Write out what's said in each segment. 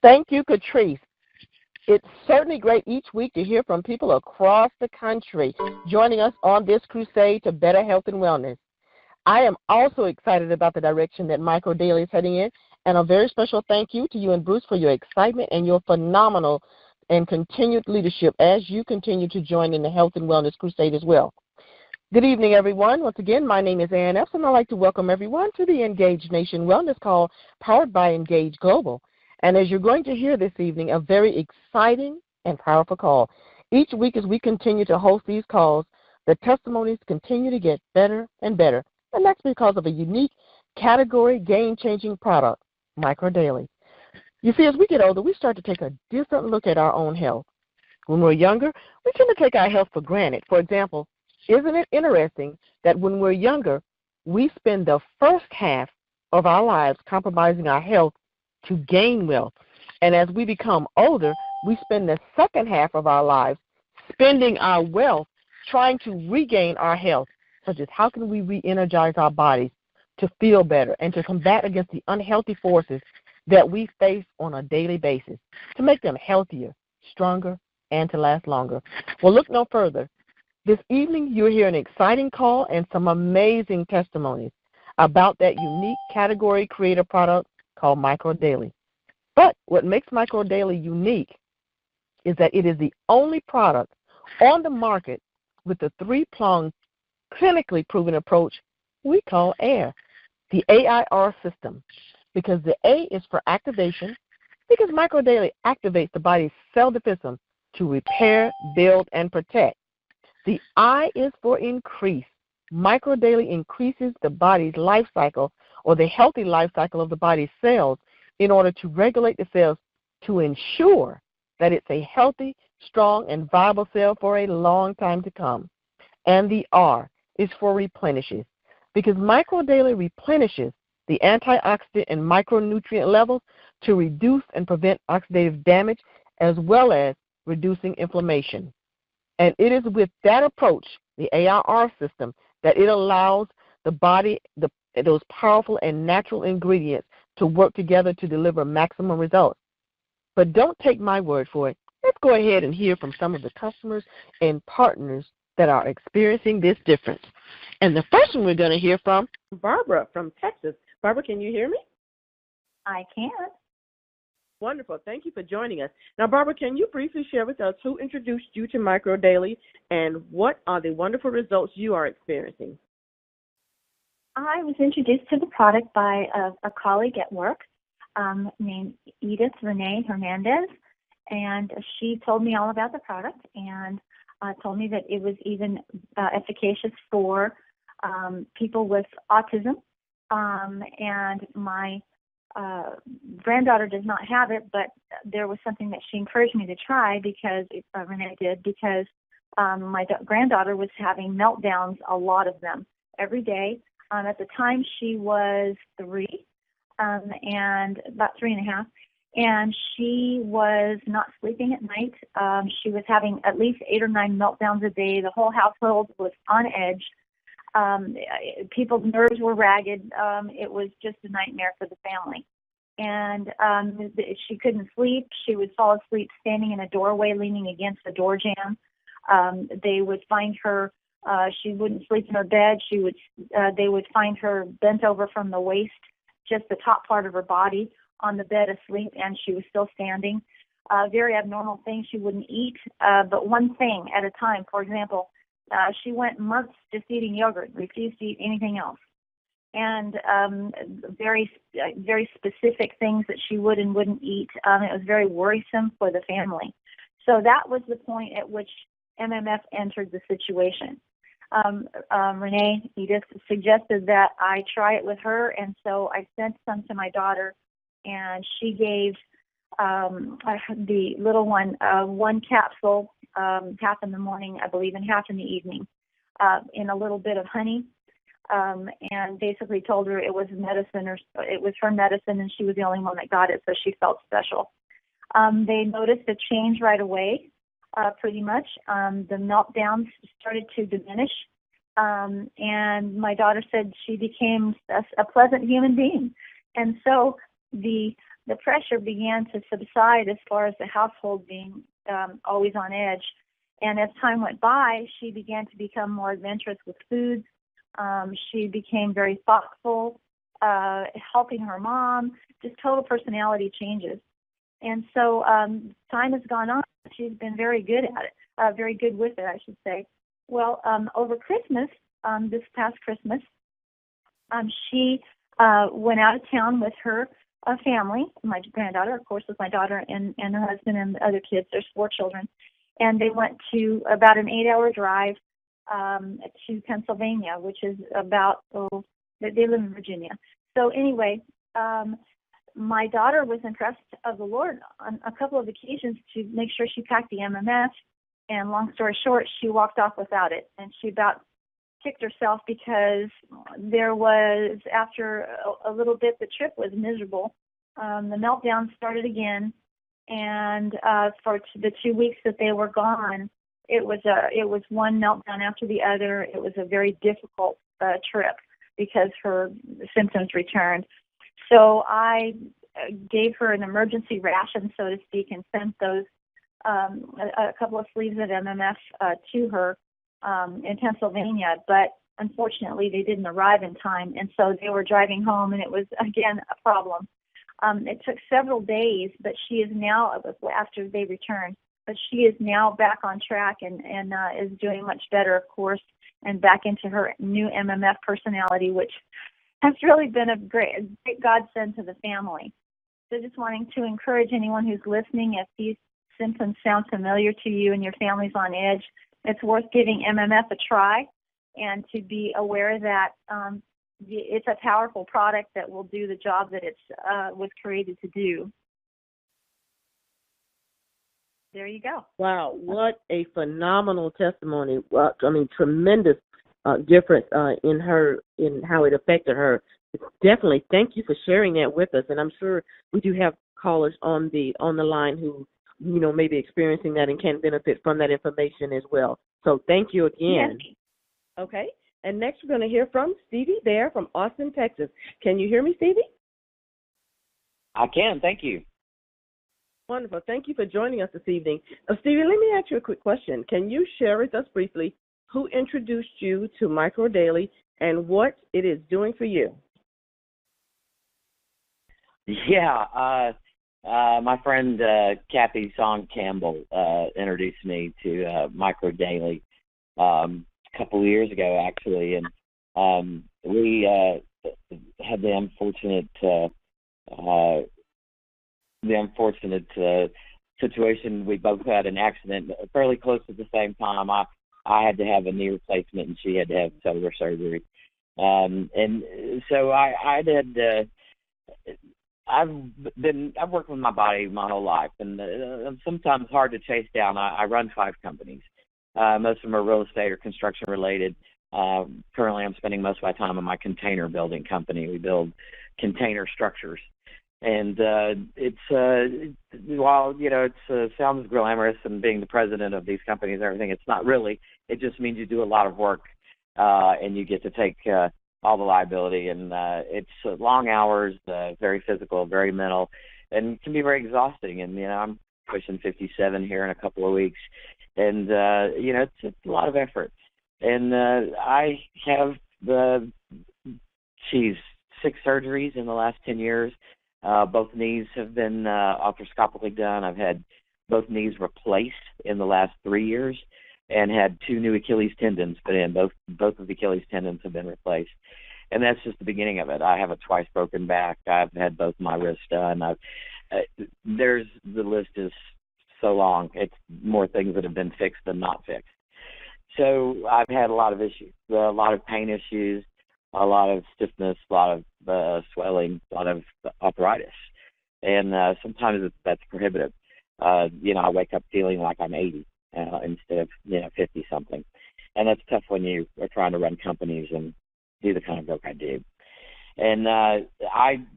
Thank you, Catrice. It's certainly great each week to hear from people across the country joining us on this crusade to better health and wellness. I am also excited about the direction that Micro Daily is heading in, and a very special thank you to you and Bruce for your excitement and your phenomenal and continued leadership as you continue to join in the health and wellness crusade as well. Good evening, everyone. Once again, my name is Ann Epps, and I'd like to welcome everyone to the Engage Nation Wellness Call powered by Engage Global. And as you're going to hear this evening, a very exciting and powerful call. Each week as we continue to host these calls, the testimonies continue to get better and better, and that's because of a unique category game-changing product, Micro Daily. You see, as we get older, we start to take a different look at our own health. When we're younger, we tend to take our health for granted. For example, isn't it interesting that when we're younger, we spend the first half of our lives compromising our health to gain wealth, and as we become older, we spend the second half of our lives spending our wealth trying to regain our health, such as how can we re-energize our bodies to feel better and to combat against the unhealthy forces that we face on a daily basis, to make them healthier, stronger, and to last longer. Well, look no further. This evening, you'll hear an exciting call and some amazing testimonies about that unique category creator product called Micro Daily. But what makes Micro Daily unique is that it is the only product on the market with the three-pronged, clinically proven approach we call AIR, the AIR system, because the A is for activation, because Micro Daily activates the body's cell defense system to repair, build, and protect. The I is for increase. Micro Daily increases the body's life cycle or the healthy life cycle of the body's cells in order to regulate the cells to ensure that it's a healthy, strong, and viable cell for a long time to come. And the R is for replenishes, because Micro Daily replenishes the antioxidant and micronutrient levels to reduce and prevent oxidative damage as well as reducing inflammation. And it is with that approach, the AIR system, that it allows the body those powerful and natural ingredients to work together to deliver maximum results. But don't take my word for it. Let's go ahead and hear from some of the customers and partners that are experiencing this difference. And the first one we're going to hear from Barbara from Texas. Barbara, can you hear me? I can. Wonderful. Thank you for joining us. Now, Barbara, can you briefly share with us who introduced you to Micro Daily and what are the wonderful results you are experiencing? I was introduced to the product by a colleague at work named Edith Renee Hernandez, and she told me all about the product and told me that it was even efficacious for people with autism. And my granddaughter does not have it, but there was something that she encouraged me to try because Renee did, because my granddaughter was having meltdowns, a lot of them, every day. At the time, she was 3, and about 3.5, and she was not sleeping at night. She was having at least 8 or 9 meltdowns a day. The whole household was on edge. People's nerves were ragged. It was just a nightmare for the family. And she couldn't sleep. She would fall asleep standing in a doorway, leaning against the door jamb. They would find her. She wouldn't sleep in her bed. They would find her bent over from the waist, just the top part of her body, on the bed asleep, and she was still standing. Very abnormal things. She wouldn't eat, but one thing at a time. For example, she went months just eating yogurt, refused to eat anything else, and very specific things that she would and wouldn't eat. It was very worrisome for the family. So that was the point at which MMF entered the situation. Renee Edith suggested that I try it with her, and so I sent some to my daughter, and she gave the little one one capsule, half in the morning, I believe, and half in the evening, in a little bit of honey, and basically told her it was medicine, or it was her medicine, and she was the only one that got it, so she felt special. They noticed a change right away. Pretty much. The meltdowns started to diminish, and my daughter said she became a pleasant human being. And so the the pressure began to subside as far as the household being always on edge. And as time went by, she began to become more adventurous with foods. She became very thoughtful, helping her mom, just total personality changes. And so time has gone on. She's been very good at it, very good with it, I should say. Well, over Christmas, this past Christmas, she went out of town with her family. My granddaughter, of course, with my daughter and her husband and the other kids. There's 4 children. And they went to about an 8-hour drive to Pennsylvania, which is about, they live in Virginia. So anyway, my daughter was impressed of the Lord on a couple of occasions to make sure she packed the MMF. And long story short, she walked off without it. And she about kicked herself because there was, after a little bit, the trip was miserable. The meltdown started again. And for the 2 weeks that they were gone, it was one meltdown after the other. It was a very difficult trip because her symptoms returned. So I gave her an emergency ration, so to speak, and sent those a couple of sleeves of MMF to her in Pennsylvania. But unfortunately, they didn't arrive in time, and so they were driving home, and it was again a problem. It took several days, but she is now, after they returned, but she is now back on track and is doing much better, of course, and back into her new MMF personality, which has really been a great godsend to the family. So just wanting to encourage anyone who's listening, if these symptoms sound familiar to you and your family's on edge, it's worth giving MMF a try, and to be aware that it's a powerful product that will do the job that it was created to do. There you go. Wow, what a phenomenal testimony. Tremendous difference in how it affected her. Definitely, thank you for sharing that with us. And I'm sure we do have callers on the line who, may be experiencing that and can benefit from that information as well. So thank you again. Yes. Okay. And next we're going to hear from Stevie Bear from Austin, Texas. Can you hear me, Stevie? I can. Thank you. Wonderful. Thank you for joining us this evening. Stevie, let me ask you a quick question. Can you share with us briefly who introduced you to Micro Daily and what it is doing for you? Yeah. My friend Kathy Song Campbell introduced me to Micro Daily a couple of years ago, actually, and we had the unfortunate situation. We both had an accident fairly close at the same time. I had to have a knee replacement, and she had to have cellular surgery. And so I've worked with my body my whole life, and I'm sometimes hard to chase down. I run 5 companies. Most of them are real estate or construction related. Currently, I'm spending most of my time in my container building company. We build container structures. And while it sounds glamorous and being the president of these companies and everything, it's not really. It just means you do a lot of work, and you get to take all the liability. And it's long hours, very physical, very mental, and can be very exhausting. And I'm pushing 57 here in a couple of weeks, and it's a lot of effort. And I have 6 surgeries in the last 10 years. Both knees have been arthroscopically done. I've had both knees replaced in the last 3 years, and had 2 new Achilles tendons put in. Both of the Achilles tendons have been replaced, and that's just the beginning of it. I have a twice broken back. I've had both my wrists done. The list is so long. It's more things that have been fixed than not fixed. So I've had a lot of issues, a lot of pain issues, a lot of stiffness, a lot of swelling, a lot of arthritis. And sometimes that's prohibitive. I wake up feeling like I'm 80 instead of 50-something. And that's tough when you are trying to run companies and do the kind of work I do. And I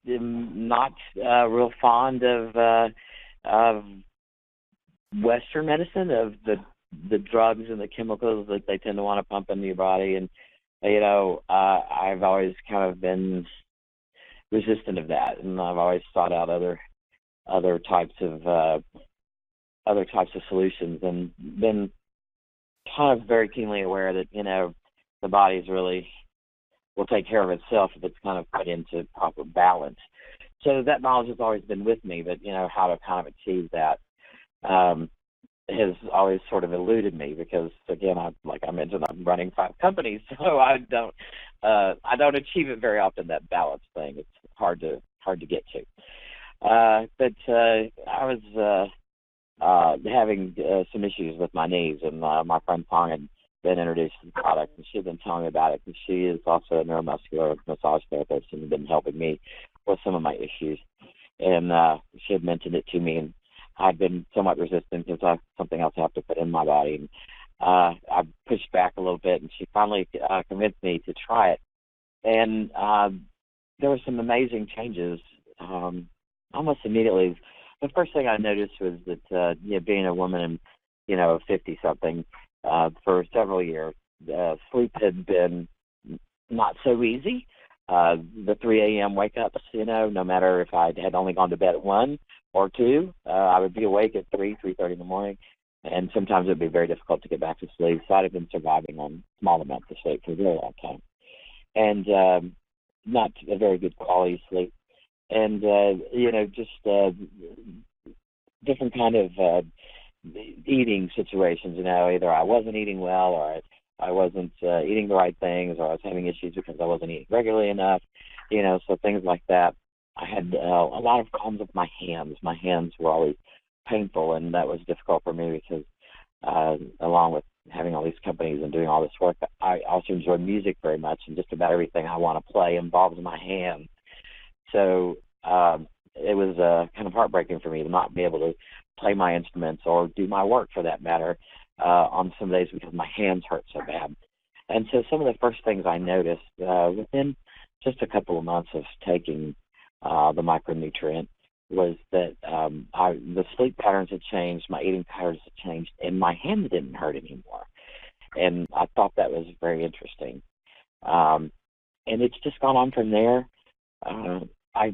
am not real fond of Western medicine, of the drugs and the chemicals that they tend to want to pump into your body. And I've always kind of been resistant of that, and I've always sought out other other types of solutions, and been kind of very keenly aware that the body's really will take care of itself if it's kind of put into proper balance. So that knowledge has always been with me, but how to kind of achieve that has always sort of eluded me because, again, like I mentioned, I'm running 5 companies, so I don't achieve it very often. That balance thing, it's hard to get to. But I was having some issues with my knees, and my friend Pong had been introduced to the product, and she had been telling me about it, and she is also a neuromuscular massage therapist and been helping me with some of my issues. And she had mentioned it to me, and I'd been somewhat resistant because I have something else I have to put in my body. And I pushed back a little bit, and she finally convinced me to try it. And there were some amazing changes almost immediately. The first thing I noticed was that, being a woman and, 50-something, for several years, sleep had been not so easy. The 3 a.m. wake-ups, no matter if I had only gone to bed at 1 or 2, I would be awake at 3:30 in the morning, and sometimes it would be very difficult to get back to sleep. So I'd have been surviving on small amounts of sleep for a very long time, and not a very good quality sleep. And, just different kind of eating situations, either I wasn't eating well or I wasn't eating the right things, or I was having issues because I wasn't eating regularly enough, so things like that. I had a lot of problems with my hands. My hands were always painful, and that was difficult for me because along with having all these companies and doing all this work, I also enjoy music very much, and just about everything I want to play involves my hands. So it was kind of heartbreaking for me to not be able to play my instruments or do my work, for that matter, on some days because my hands hurt so bad. And so some of the first things I noticed within just a couple of months of taking the micronutrient was that the sleep patterns had changed, my eating patterns had changed, and my hands didn't hurt anymore. And I thought that was very interesting. And it's just gone on from there. I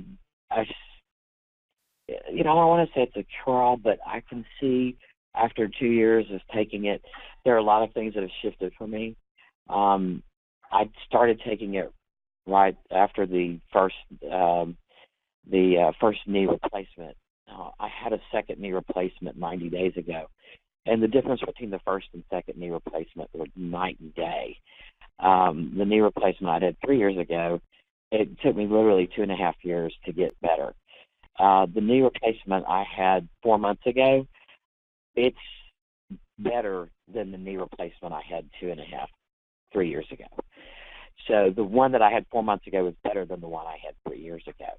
don't want to say it's a crawl, but I can see after 2 years of taking it, there are a lot of things that have shifted for me. I started taking it right after the first knee replacement. I had a second knee replacement 90 days ago, and the difference between the first and second knee replacement was night and day. The knee replacement I did 3 years ago, it took me literally 2.5 years to get better. The knee replacement I had 4 months ago, it's better than the knee replacement I had 3 years ago. So the one that I had 4 months ago was better than the one I had 3 years ago.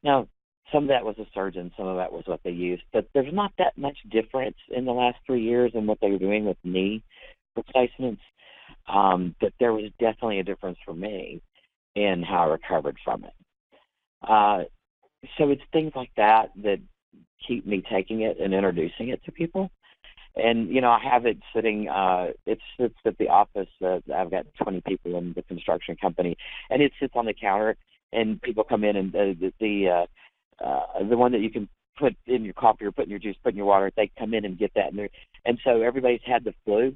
Now, some of that was a surgeon, some of that was what they used, but there's not that much difference in the last 3 years in what they were doing with knee replacements. But there was definitely a difference for me in how I recovered from it. So it's things like that that keep me taking it and introducing it to people. And, I have it sitting, it sits at the office. I've got 20 people in the construction company, and it sits on the counter, and people come in, and the one that you can put in your coffee or put in your juice, put in your water, they come in and get that. And so everybody's had the flu.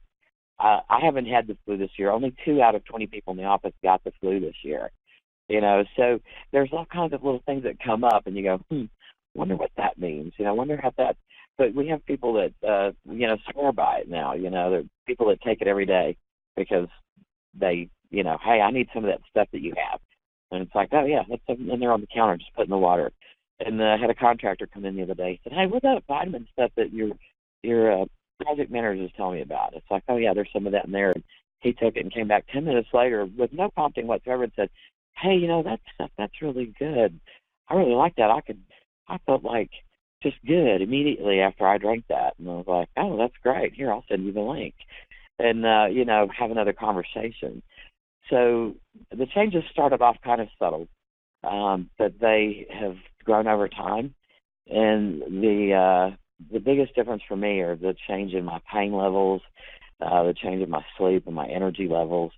I haven't had the flu this year. Only 2 out of 20 people in the office got the flu this year. So there's all kinds of little things that come up, and you go, wonder what that means. Wonder how that. But we have people that swear by it now. There are people that take it every day because they, hey, I need some of that stuff that you have, and it's like, oh yeah, that's in there on the counter, just put in the water. And I had a contractor come in the other day and said, hey, what's that vitamin stuff that your project manager was telling me about? It's like, oh yeah, there's some of that in there. And he took it and came back 10 minutes later with no prompting whatsoever and said, hey, that stuff, that's really good. I really like that. I felt like just good immediately after I drank that. And I was like, oh, that's great. Here, I'll send you the link. And, have another conversation. So the changes started off kind of subtle, but they have grown over time. And the biggest difference for me are the change in my pain levels, the change in my sleep and my energy levels,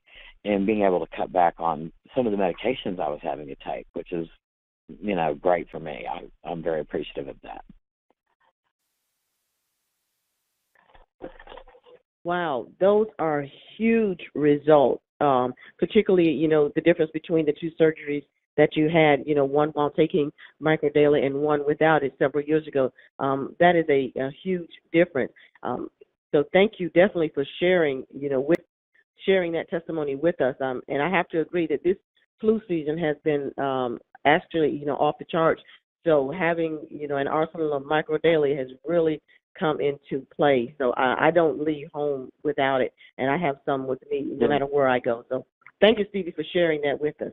and being able to cut back on some of the medications I was having to take, which is, great for me. I'm very appreciative of that. Wow, those are huge results. Particularly, the difference between the two surgeries that you had, one while taking microdaily and one without it several years ago. That is a huge difference. So thank you definitely for sharing, sharing that testimony with us. And I have to agree that this flu season has been actually, off the charts. So having, an arsenal of microdaily has really come into play. So I don't leave home without it, and I have some with me no matter where I go. So thank you, Stevie, for sharing that with us.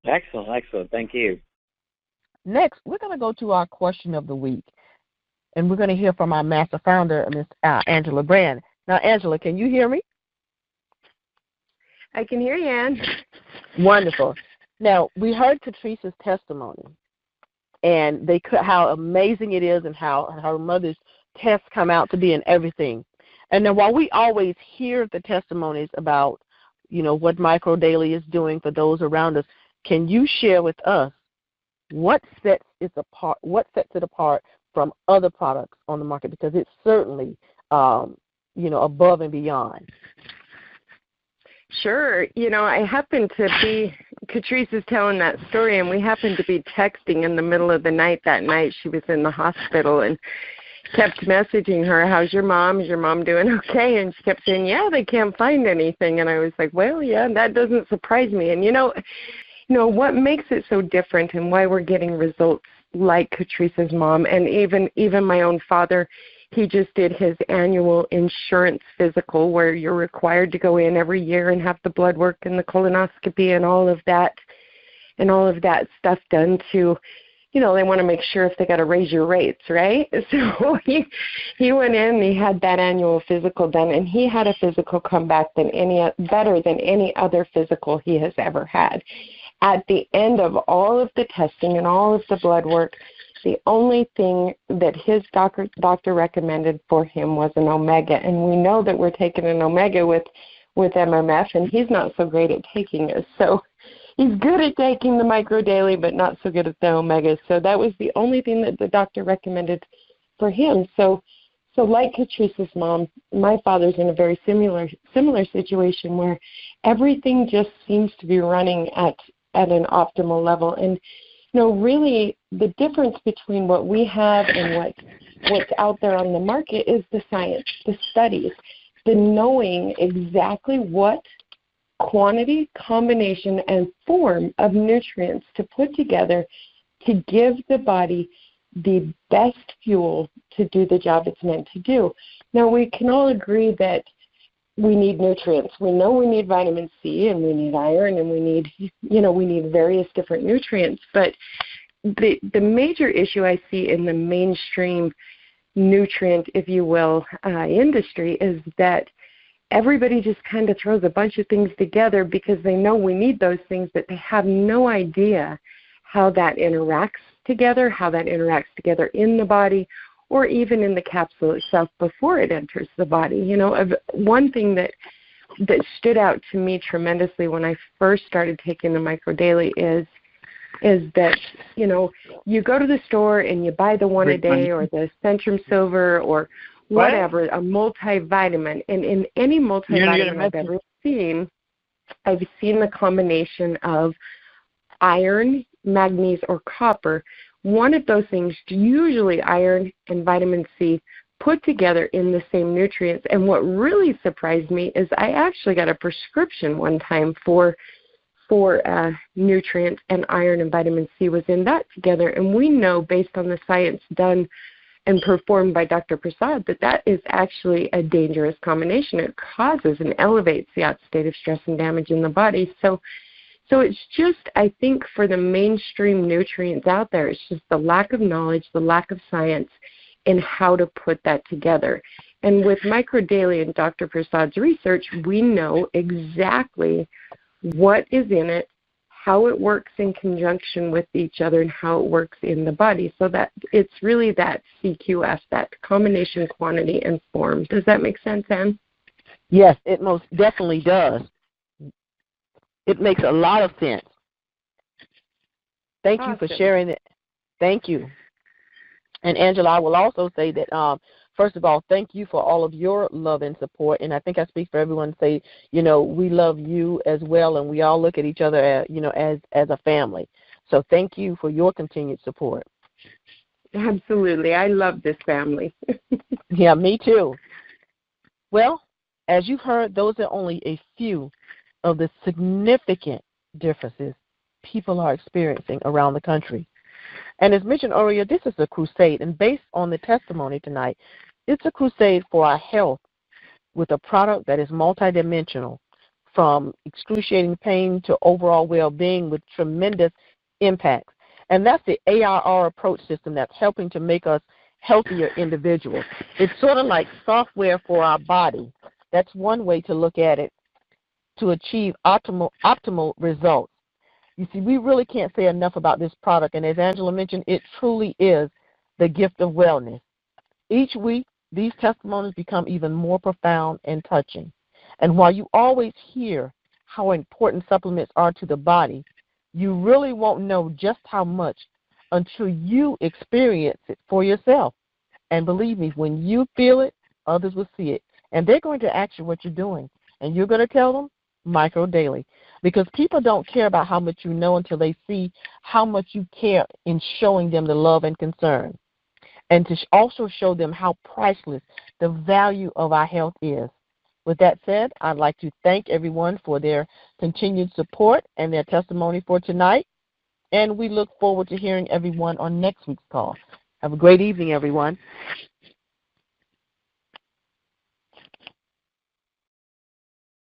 Excellent. Thank you. Next, we're going to go to our question of the week, and we're going to hear from our master founder, Ms. Angela Brand. Now, Angela, can you hear me? I can hear you, Ann. Wonderful. Now, we heard Katrice's testimony, and how amazing it is and how her mother's tests come out to be and everything. And then while we always hear the testimonies about, what microdaily is doing for those around us, can you share with us what sets it apart from other products on the market? Because it's certainly, above and beyond. Sure. I happened to be, Catrice is telling that story, and we happened to be texting in the middle of the night that night. She was in the hospital and kept messaging her, how's your mom? Is your mom doing okay? And she kept saying, yeah, they can't find anything. And I was like, well, yeah, that doesn't surprise me. And, what makes it so different and why we're getting results like Catrice's mom and even my own father, he just did his annual insurance physical where you're required to go in every year and have the blood work and the colonoscopy and all of that stuff done to, they want to make sure if they got to raise your rates, right? So he went in and he had that annual physical done, and he had a physical come back better than any other physical he has ever had. At the end of all of the testing and all of the blood work, the only thing that his doctor recommended for him was an omega, and we know that we're taking an omega with MMF, and he's not so great at taking it. So he's good at taking the microdaily, but not so good at the omega. So that was the only thing that the doctor recommended for him. So like Catrice's mom, my father's in a very similar situation where everything just seems to be running at an optimal level. And really the difference between what we have and what's out there on the market is the science, the studies, the knowing exactly what quantity, combination, and form of nutrients to put together to give the body the best fuel to do the job it's meant to do. Now, we can all agree that we need nutrients. We know we need vitamin C and we need iron and we need various different nutrients. But the major issue I see in the mainstream nutrient, if you will, industry is that everybody just kind of throws a bunch of things together because they know we need those things, but they have no idea how that interacts together in the body, or even in the capsule itself before it enters the body. One thing that stood out to me tremendously when I first started taking the microdaily is that, you go to the store and you buy the one a day or the Centrum Silver or whatever, a multivitamin. And in any multivitamin I've ever seen, I've seen the combination of iron, manganese, or copper. One of those things, usually iron and vitamin C, put together in the same nutrients. And what really surprised me is I actually got a prescription one time for nutrients, and iron and vitamin C was in that together. And we know, based on the science done and performed by Dr. Prasad, that is actually a dangerous combination. It causes and elevates the oxidative stress and damage in the body. So it's just, I think, for the mainstream nutrients out there, it's just the lack of knowledge, the lack of science in how to put that together. And with microdaily and Dr. Prasad's research, we know exactly what is in it, how it works in conjunction with each other, and how it works in the body. So that it's really that CQF, that combination, quantity, and form. Does that make sense, Ann? Yes, it most definitely does. It makes a lot of sense. Thank you for sharing it. Thank you. And Angela, I will also say that first of all, thank you for all of your love and support. And I think I speak for everyone to say, we love you as well, and we all look at each other, as a family. So thank you for your continued support. Absolutely. I love this family. Yeah, me too. Well, as you've heard, those are only a few of the significant differences people are experiencing around the country. And as mentioned earlier, this is a crusade, and based on the testimony tonight, it's a crusade for our health with a product that is multidimensional, from excruciating pain to overall well-being with tremendous impacts. And that's the ARR approach system that's helping to make us healthier individuals. It's sort of like software for our body. That's one way to look at it to achieve optimal results. You see, we really can't say enough about this product, and as Angela mentioned, it truly is the gift of wellness. Each week, these testimonies become even more profound and touching. And while you always hear how important supplements are to the body, you really won't know just how much until you experience it for yourself. And believe me, when you feel it, others will see it. And they're going to ask you what you're doing. And you're going to tell them, Micro Daily. Because people don't care about how much you know until they see how much you care in showing them the love and concern. And to also show them how priceless the value of our health is. With that said, I'd like to thank everyone for their continued support and their testimony for tonight. And we look forward to hearing everyone on next week's call. Have a great evening, everyone.